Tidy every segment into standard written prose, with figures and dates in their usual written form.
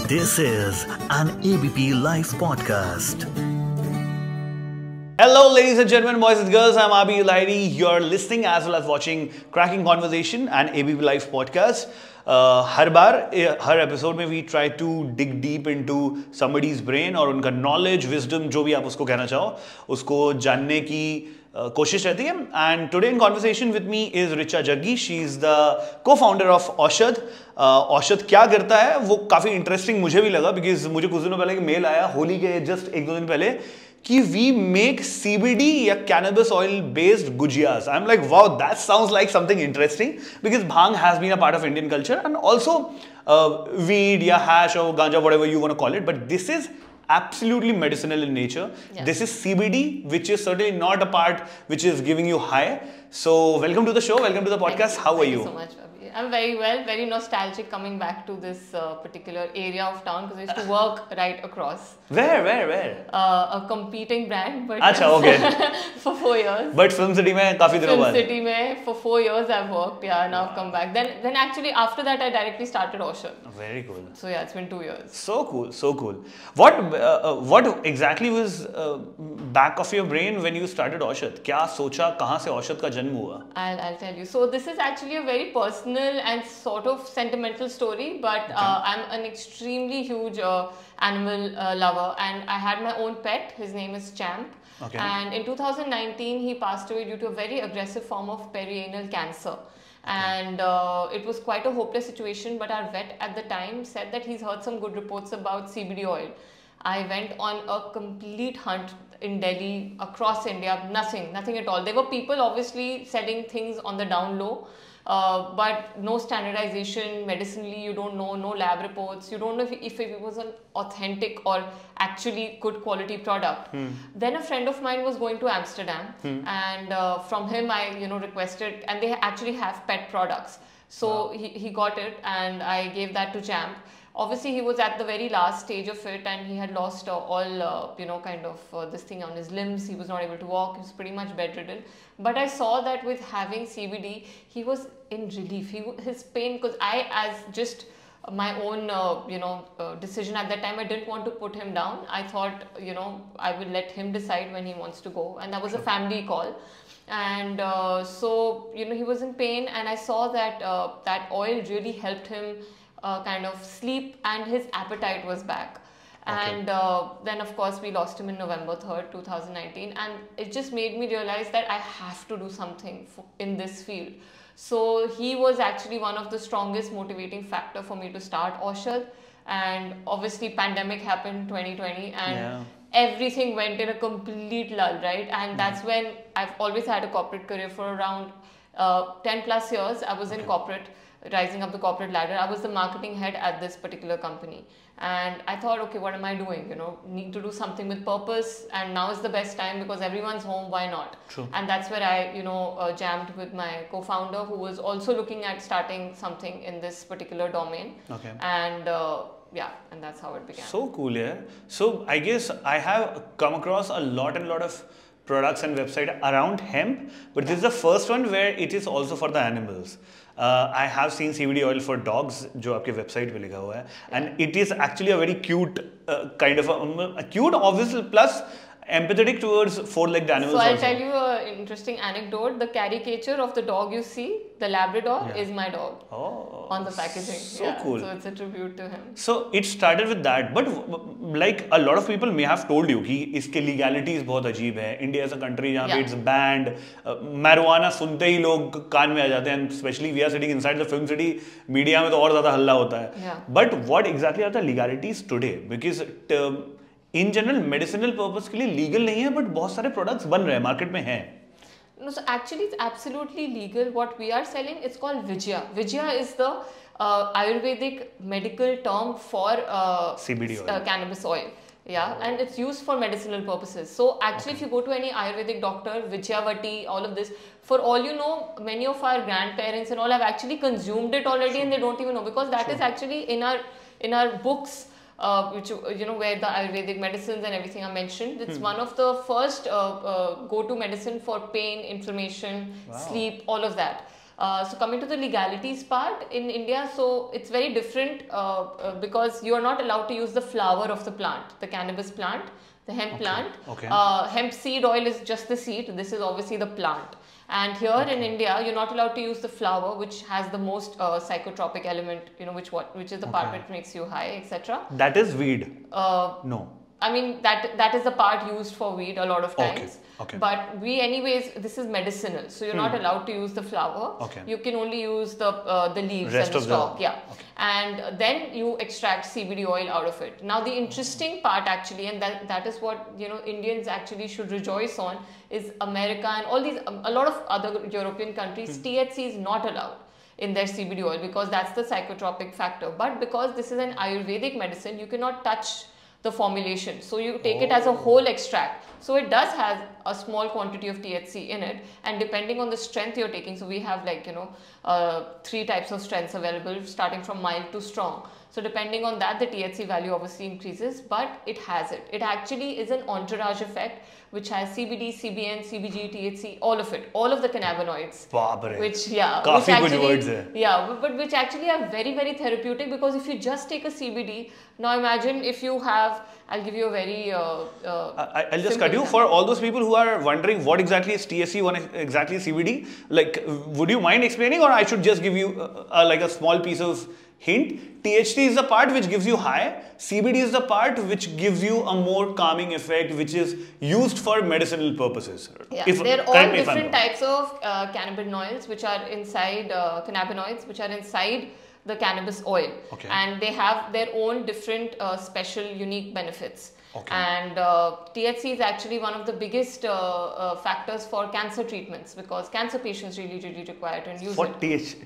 This is an ABP Live Podcast. Hello, ladies and gentlemen, boys and girls. I'm Aabir Lahiry. You're listening as well as watching Cracking Conversation and ABP Live Podcast. Her episode में we try to dig deep into somebody's brain और उनका knowledge, wisdom, जो भी आप उसको कहना चाहो, उसको जानने की कोशिश रहती है. And today in conversation with me is Richa Jaggi. She is the co-founder of Awshad. Awshad क्या करता है वो काफ़ी इंटरेस्टिंग मुझे भी लगा, बिकॉज मुझे कुछ दिनों पहले एक मेल आया होली के जस्ट एक दो दिन पहले कि we make CBD या cannabis oil based gujiyas. I'm like, wow, that sounds like something interesting because bhang has been a part of Indian culture and also weed या hash or ganja, whatever you want to call it. But this is absolutely medicinal in nature. Yeah. This is CBD, which is certainly not a part which is giving you high. So welcome to the show. Welcome to the podcast. How are you? Thank you so much. I'm very well, very nostalgic coming back to this particular area of town because I used to work right across. Where? A competing brand, but Achha, okay. for 4 years. But Film City में काफी दिनों बाद. Film City में for 4 years I've worked. Yeah, now I've come back. Then actually after that I directly started Awshad. Very cool. So yeah, it's been 2 years. So cool. What exactly was back of your brain when you started Awshad? क्या सोचा, कहाँ से Awshad का जन्म हुआ? I'll tell you. So this is actually a very personal and sort of sentimental story, but I'm an extremely huge animal lover, and I had my own pet. His name is Champ. Okay. And in 2019 he passed away due to a very aggressive form of perianal cancer. And it was quite a hopeless situation, but our vet at the time said that he's heard some good reports about CBD oil. I went on a complete hunt in Delhi, across India, nothing at all. There were people obviously selling things on the down low, but no standardization, medicinally you don't know, no lab reports, you don't know if it was an authentic or actually good quality product. Then a friend of mine was going to Amsterdam, and from him I requested, and they actually have pet products. So he got it and I gave that to Champ. Obviously, he was at the very last stage of it and he had lost all, this thing on his limbs. He was not able to walk. He was pretty much bedridden. But I saw that with having CBD, he was in relief. His pain, because I, as just my own, decision at that time, I didn't want to put him down. I thought, I will let him decide when he wants to go. And that was a family call. And so, he was in pain, and I saw that that oil really helped him kind of sleep, and his appetite was back. Okay. And then of course we lost him in November 3rd, 2019, and it just made me realize that I have to do something in this field. So he was actually one of the strongest motivating factor for me to start Awshad. And obviously pandemic happened 2020 and everything went in a complete lull, right? And that's when I've always had a corporate career for around 10 plus years. I was in corporate, rising up the corporate ladder. I was the marketing head at this particular company, and I thought, okay, what am I doing? Need to do something with purpose, and now is the best time because everyone's home. Why not? True. And that's where I, jammed with my co-founder, who was also looking at starting something in this particular domain. Okay. And and that's how it began. So cool, yeah. So I guess I have come across a lot of products and website around hemp, but this is the first one where it is also for the animals. I have seen CBD oil for dogs, जो आपके website पे लिखा हुआ है, and it is actually a very cute kind of a cute, obviously, plus empathetic towards four-legged animals. So I'll tell you an interesting anecdote. The caricature of the dog you see, the Labrador, is my dog on the packaging. So cool. So it's a tribute to him. So it started with that, but like a lot of people may have told you कि इसके legalities बहुत अजीब है. India is a country जहाँ पे it's banned. Marijuana सुनते ही लोग कान में आ जाते हैं. Especially we are sitting inside the film city. Media में तो और ज़्यादा हल्ला होता है. But what exactly are the legalities today? Because in general, medicinal purpose के लिए legal नहीं है, but बहुत सारे products बन रहे हैं, market में हैं. No, so actually it's absolutely legal. What we are selling, it's called Vijaya. Vijaya is the Ayurvedic medical term for CBD oil. Cannabis oil. Yeah, and it's used for medicinal purposes. So actually if you go to any Ayurvedic doctor, Vijayavati, all of this, for all you know, many of our grandparents and all have actually consumed it already and they don't even know, because that is actually in our books. Which where the Ayurvedic medicines and everything are mentioned. It's one of the first go-to medicine for pain, inflammation, sleep, all of that. So coming to the legalities part in India, so it's very different because you are not allowed to use the flower of the plant, the cannabis plant, the hemp plant. Hemp seed oil is just the seed. This is obviously the plant. And here in India, you're not allowed to use the flower, which has the most psychotropic element, which is the part which makes you high, etc. That is weed. No. I mean, that is the part used for weed a lot of times. Okay. But this is medicinal. So you're not allowed to use the flower. You can only use the leaves and the stalk. And then you extract CBD oil out of it. Now the interesting part actually, and that is what Indians actually should rejoice on, is America and all these, a lot of other European countries, THC is not allowed in their CBD oil because that's the psychotropic factor. But because this is an Ayurvedic medicine, you cannot touch the formulation. So you take it as a whole extract. So it does have a small quantity of THC in it, and depending on the strength you're taking, so we have 3 types of strengths available, starting from mild to strong. So depending on that, the THC value obviously increases, but it has it. It actually is an entourage effect which has CBD, CBN, CBG, THC, all of it, all of the cannabinoids. Which actually are very, very therapeutic, because if you just take a CBD, now imagine if you have, I'll give you a very I'll just cut you. For all those people who are wondering what exactly is THC, what exactly is CBD, would you mind explaining, or I should just give you a small piece of hint? THC is the part which gives you high, CBD is the part which gives you a more calming effect, which is used for medicinal purposes. Yeah, they're all different types of cannabinoids which are inside the cannabis oil, and they have their own different special unique benefits. And THC is actually one of the biggest factors for cancer treatments, because cancer patients really require it and use it.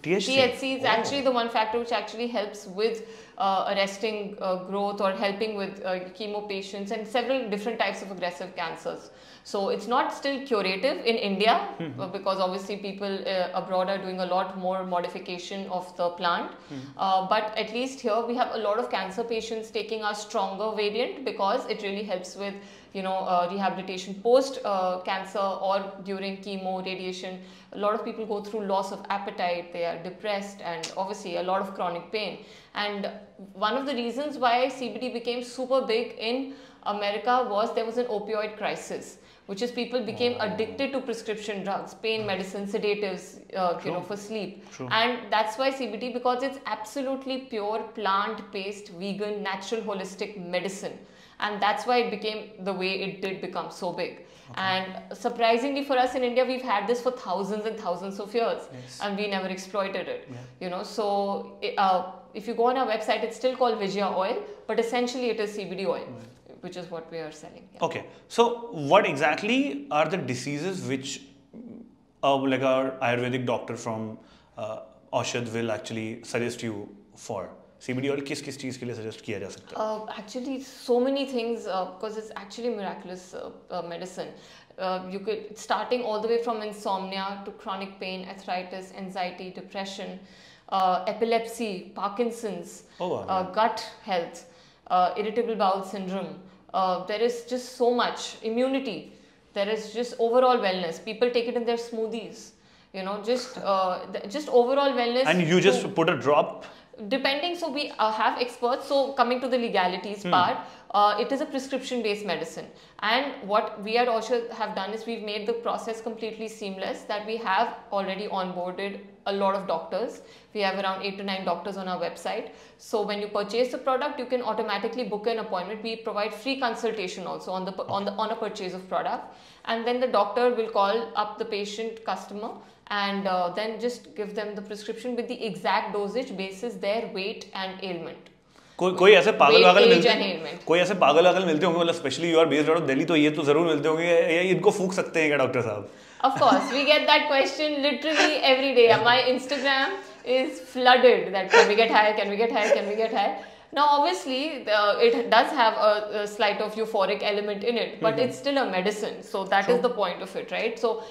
THC is actually the one factor which actually helps with arresting growth or helping with chemo patients and several different types of aggressive cancers. So it's not still curative in India, because obviously people abroad are doing a lot more modification of the plant. But at least here we have a lot of cancer patients taking our stronger variant, because it really helps with rehabilitation post cancer or during chemo, radiation. A lot of people go through loss of appetite, they are depressed, and obviously a lot of chronic pain. And one of the reasons why CBD became super big in America was there was an opioid crisis, which is people became addicted to prescription drugs, pain medicine, sedatives, for sleep. And that's why CBD, because it's absolutely pure plant-based, vegan, natural, holistic medicine. And that's why it became the way it did become so big. And surprisingly for us in India, we've had this for thousands and thousands of years, and we never exploited it. So if you go on our website, it's still called Vijaya oil, but essentially it is CBD oil, which is what we are selling. Okay, so what exactly are the diseases which our Ayurvedic doctor from Awshad will actually suggest you for? CBD oil किस चीज के लिए suggest किया जा सकता है? Actually, so many things, because it's actually miraculous medicine. You could, starting all the way from insomnia to chronic pain, arthritis, anxiety, depression, epilepsy, Parkinson's, gut health, irritable bowel syndrome. There is just so much. Immunity. There is just overall wellness. People take it in their smoothies. Just overall wellness. And you just put a drop? Depending, so we have experts. So coming to the legalities part, it is a prescription-based medicine, and what we at Awshad have done is we've made the process completely seamless. That we have already onboarded a lot of doctors. We have around 8 to 9 doctors on our website. So when you purchase the product, you can automatically book an appointment. We provide free consultation also on a purchase of product, and then the doctor will call up the patient customer and then just give them the prescription with the exact dosage basis their weight and ailment. कोई ऐसे पागल मिलते होंगे, मतलब specially you are based out of Delhi, तो ये तो जरूर मिलते होंगे, ये इनको फूंक सकते हैं क्या डॉक्टर साहब? Of course, we get that question literally every day. My Instagram is flooded that can we get high, can we get high, can we get high. Now obviously it does have a slight of euphoric element in it, but it's still a medicine, so that is the point of it, right? So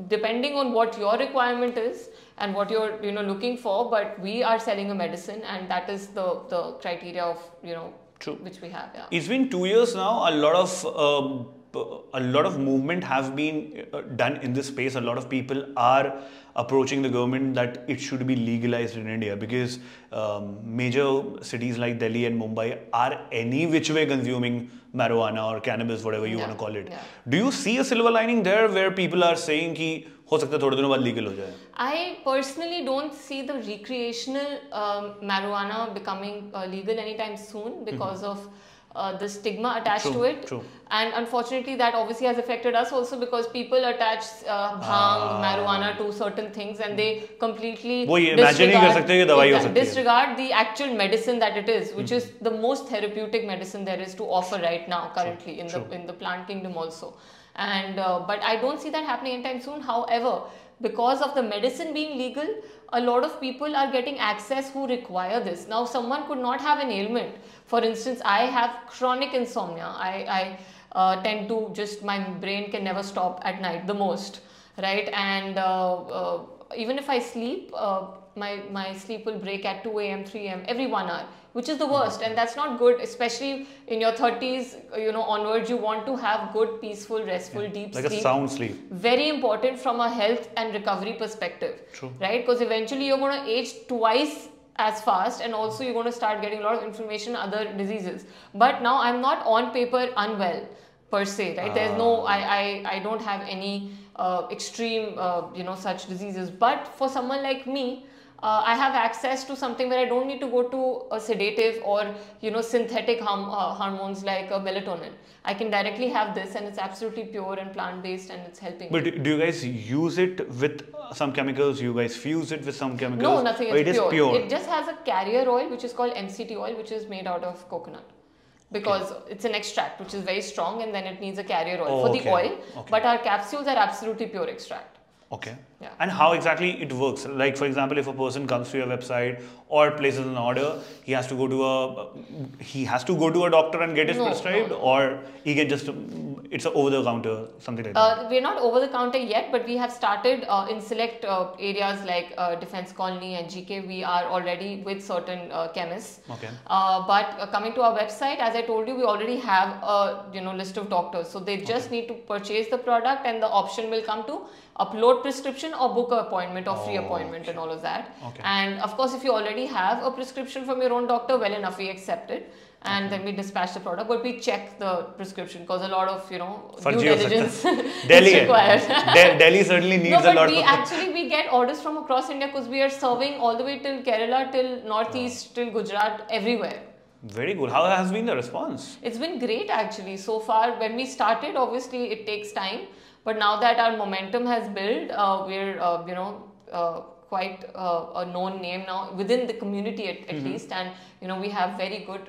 depending on what your requirement is and what you're looking for, but we are selling a medicine, and that is the criteria of which we have. It's been 2 years now. A lot of a lot of movement have been done in this space. A lot of people are approaching the government that it should be legalized in India, because major cities like Delhi and Mumbai are any which way consuming marijuana or cannabis, whatever you want to call it. Yeah. Do you see a silver lining there where people are saying कि हो सकता है थोड़े दिनों बाद legal हो जाए? I personally don't see the recreational marijuana becoming legal anytime soon because of the stigma attached to it. True. And unfortunately that obviously has affected us also, because people attach bhang, marijuana to certain things and they completely वो ये imagine नहीं कर सकते कि दवाई हो सकती है. disregard the actual medicine that it is, which is the most therapeutic medicine there is to offer right now currently in the plant kingdom also. And but I don't see that happening anytime soon. However, because of the medicine being legal, a lot of people are getting access who require this. Now, someone could not have an ailment. For instance, I have chronic insomnia. I tend to just, my brain can never stop at night the most, right? And even if I sleep, my sleep will break at 2 a.m., 3 a.m. every 1 hour, which is the worst, and that's not good, especially in your 30s, onwards. You want to have good, peaceful, restful, deep like sleep. a sound sleep. Very important from a health and recovery perspective. True. Right? Because eventually you're going to age twice as fast, and also you're going to start getting a lot of inflammation, other diseases. But now I'm not on paper unwell per se, right? There's no, I don't have any extreme, such diseases. But for someone like me, I have access to something where I don't need to go to a sedative or synthetic hormones like melatonin. I can directly have this, and it's absolutely pure and plant-based, and it's helping. But do you guys use it with some chemicals? You guys fuse it with some chemicals? No, nothing. Or It's pure. It just has a carrier oil, which is called MCT oil, which is made out of coconut. Because it's an extract which is very strong, and then it needs a carrier oil for the oil. But our capsules are absolutely pure extract. Okay. Yeah. And how exactly it works? Like, for example, if a person comes to your website or places an order, he has to go to a doctor and get it prescribed, or he can just it's a over the counter, something like that. We're not over the counter yet, but we have started in select areas like Defense Colony and GK. We are already with certain chemists. Okay. But coming to our website, as I told you, we already have a list of doctors. So they just need to purchase the product, and the option will come to upload prescription or book an appointment or free appointment and all of that. Okay. And of course, if you already have a prescription from your own doctor, well enough, we accept it. And then we dispatch the product, but we check the prescription, because a lot of due diligence is required. Delhi certainly needs a lot. But we get orders from across India, because we are serving all the way till Kerala, till Northeast, till Gujarat, everywhere. Very good. How has been the response? It's been great actually so far. When we started, obviously it takes time, but now that our momentum has built, we're quite a known name now within the community at least, and we have very good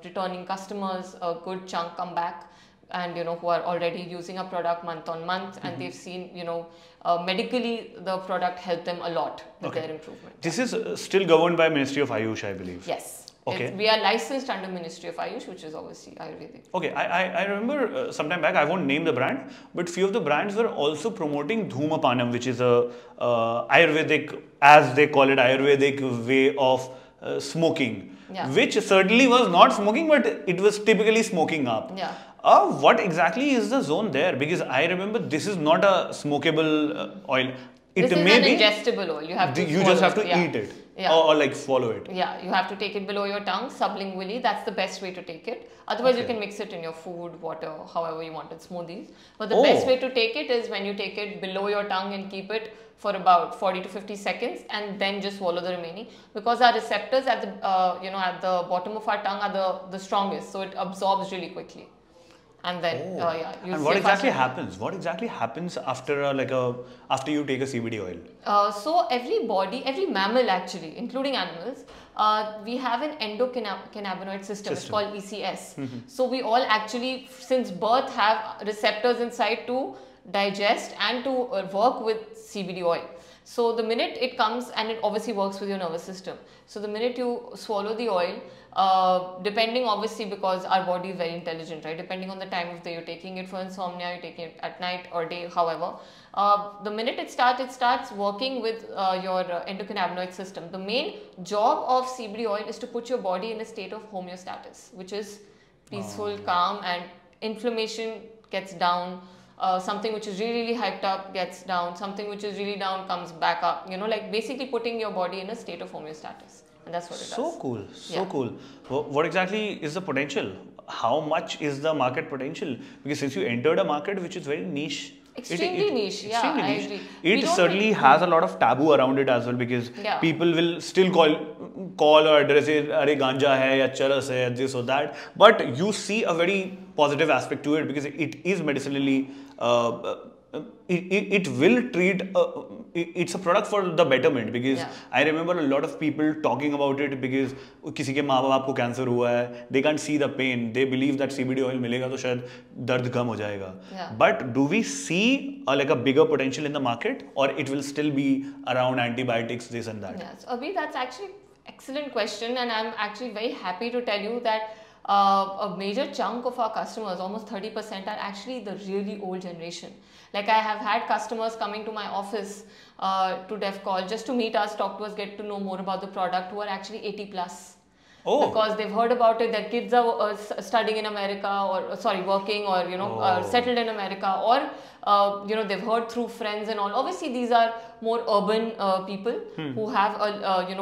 returning customers, a good chunk come back, and who are already using a product month on month, and they've seen medically the product helped them a lot with their improvement. This is still governed by Ministry of Ayush, I believe. Yes. Okay. We are licensed under Ministry of Ayush, which is obviously Ayurvedic. Okay, I remember sometime back, I won't name the brand, but few of the brands were also promoting Dhoomapanam, which is a Ayurvedic, as they call it, Ayurvedic way of smoking, which certainly was not smoking, but it was typically smoking up. Yeah. What exactly is the zone there? Because I remember this is not a smokable oil. This is an ingestible oil. You have to just have to eat it. Yeah. Or like swallow it. Yeah, you have to take it below your tongue, sublingually. That's the best way to take it. Otherwise, you can mix it in your food, water, however you want it, smoothies. But the best way to take it is when you take it below your tongue and keep it for about 40 to 50 seconds, and then just swallow the remaining. Because our receptors at the at the bottom of our tongue are the strongest, so it absorbs really quickly. And then and what exactly happens? What exactly happens after after you take a CBD oil? So every mammal actually, including animals, we have an endocannabinoid system. It's called ECS. So we all actually, since birth, have receptors inside to digest and to work with CBD oil. So the minute it comes, and it obviously works with your nervous system. So the minute you swallow the oil, depending obviously, because our body is very intelligent, right? Depending on the time of day you're taking it for insomnia, you're taking it at night or day, however. The minute it starts working with your endocannabinoid system. The main job of CBD oil is to put your body in a state of homeostasis, which is peaceful, calm, and inflammation gets down. Something which is really, really hyped up gets down. Something which is really down comes back up. You know, like basically putting your body in a state of homeostasis. And that's what it does. So cool. So cool. What exactly is the potential? How much is the market potential? Because since you entered a market which is very niche. Extremely niche. Yeah, I agree. It certainly has a lot of taboo around it as well, because people will still call or address it, "Arey ganja hai, ya charas hai, this or that." But you see a very positive aspect to it, because it is medicinally. It will treat. It's a product for the betterment, because I remember a lot of people talking about it, because किसी के माँ बाप को cancer हुआ है, they can't see the pain, they believe that CBD oil मिलेगा तो शायद दर्द कम हो जाएगा. But do we see like a bigger potential in the market, or it will still be around antibiotics, this and that? Yes, Aabir, that's actually excellent question, and I'm actually very happy to tell you that a major chunk of our customers, almost 30%, are actually the really old generation. Like I have had customers coming to my office to Def Call just to meet us, talk to us, get to know more about the product, who are actually 80 plus. Oh. Because they've heard about it, their kids are studying in America, or working, or settled in America, or they've heard through friends and all. Obviously these are more urban people who have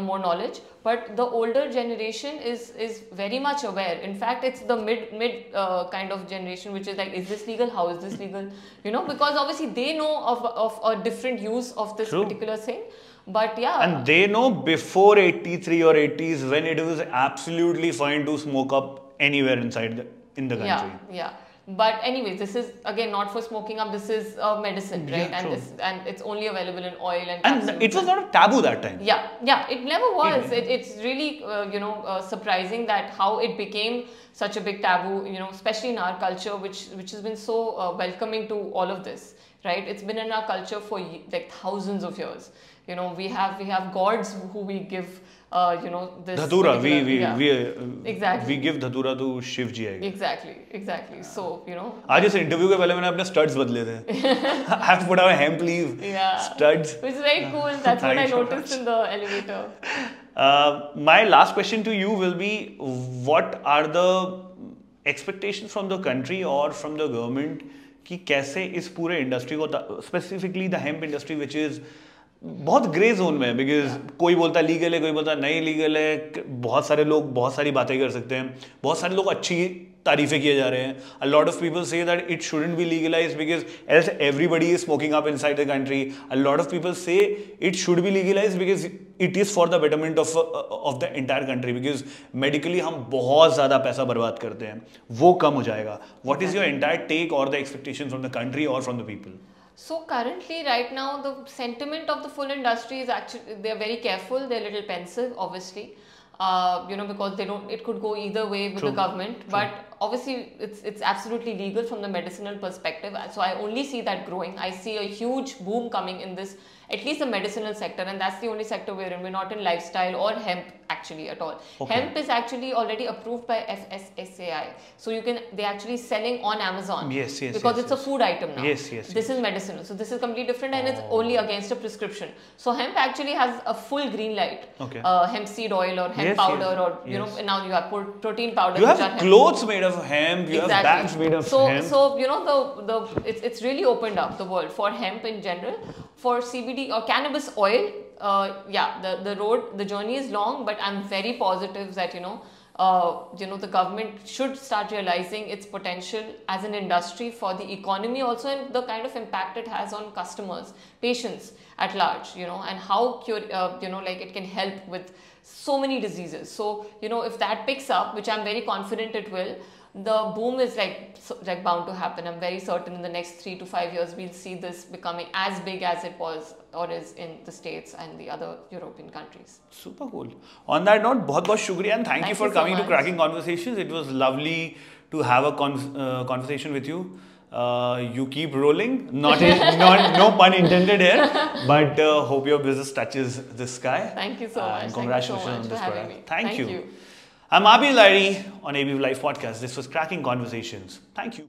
more knowledge, but the older generation is very much aware. In fact, it's the mid kind of generation which is like, is this legal, how is this legal, because obviously they know of a different use of this particular thing. But yeah. And they know before 83 or 80s when it was absolutely fine to smoke up anywhere in the country. Yeah. But anyways, this is again not for smoking up. This is medicine, right? And it's only available in oil and capsules. And it was not a taboo that time. Yeah. It never was. It's really surprising that how it became such a big taboo. Especially in our culture, which has been so welcoming to all of this, right? It's been in our culture for like thousands of years. We have gods who we give, this. Dhatura, exactly. We give Dhatura to Shiv Ji. Exactly. So, आज इस interview के पहले मैंने अपने studs बदले थे. I have put on a hemp leaf. Studs. Which is very cool. That's what I noticed in the elevator. My last question to you will be, what are the expectations from the country or from the government कि कैसे इस पूरे industry को, specifically the hemp industry, which is बहुत grey zone में है, because कोई बोलता है लीगल है, कोई बोलता है नहीं लीगल है, बहुत सारे लोग बहुत सारी बातें कर सकते हैं, बहुत सारे लोग अच्छी तारीफें किए जा रहे हैं. A lot of people say that it shouldn't be legalized because else everybody is smoking up inside the country. A lot of people say it should be legalized because it is for the betterment of the entire country, because medically हम बहुत ज़्यादा पैसा बर्बाद करते हैं, वो कम हो जाएगा. What is your entire take or the expectation from the country or from the people? So currently, right now, the sentiment of the full industry is actually, they're very careful, they're a little pensive, obviously, because it could go either way with the government, but obviously it's absolutely legal from the medicinal perspective. So I only see that growing. I see a huge boom coming in this, at least the medicinal sector, and that's the only sector we're in. We're not in lifestyle or hemp actually at all. Hemp is actually already approved by FSSAI. So they're actually selling on Amazon. Yes. Because it's a food item now. Yes. This is medicinal. So this is completely different, and it's only against a prescription. So hemp actually has a full green light. Hemp seed oil or hemp powder, or now you have protein powder. You have clothes made of hemp, you have bags made of hemp. So it's really opened up the world for hemp in general. For CBD or cannabis oil, the journey is long, but I'm very positive that the government should start realizing its potential as an industry for the economy also, and the kind of impact it has on customers, patients at large, and how it can help with so many diseases. So if that picks up, which I'm very confident it will, the boom is like bound to happen. I'm very certain in the next 3 to 5 years we'll see this becoming as big as it was or is in the States and the other European countries. Super cool. On that note, बहुत shukriya, and thank you for coming to Cracking Conversations. It was lovely to have a conversation with you. You keep rolling, no pun intended here, but hope your business touches the sky. Thank you so much. And congratulations on this product. Thank you. you. I'm Aabir Lahiry on ABP Live Podcasts. This was Cracking Conversations. Thank you.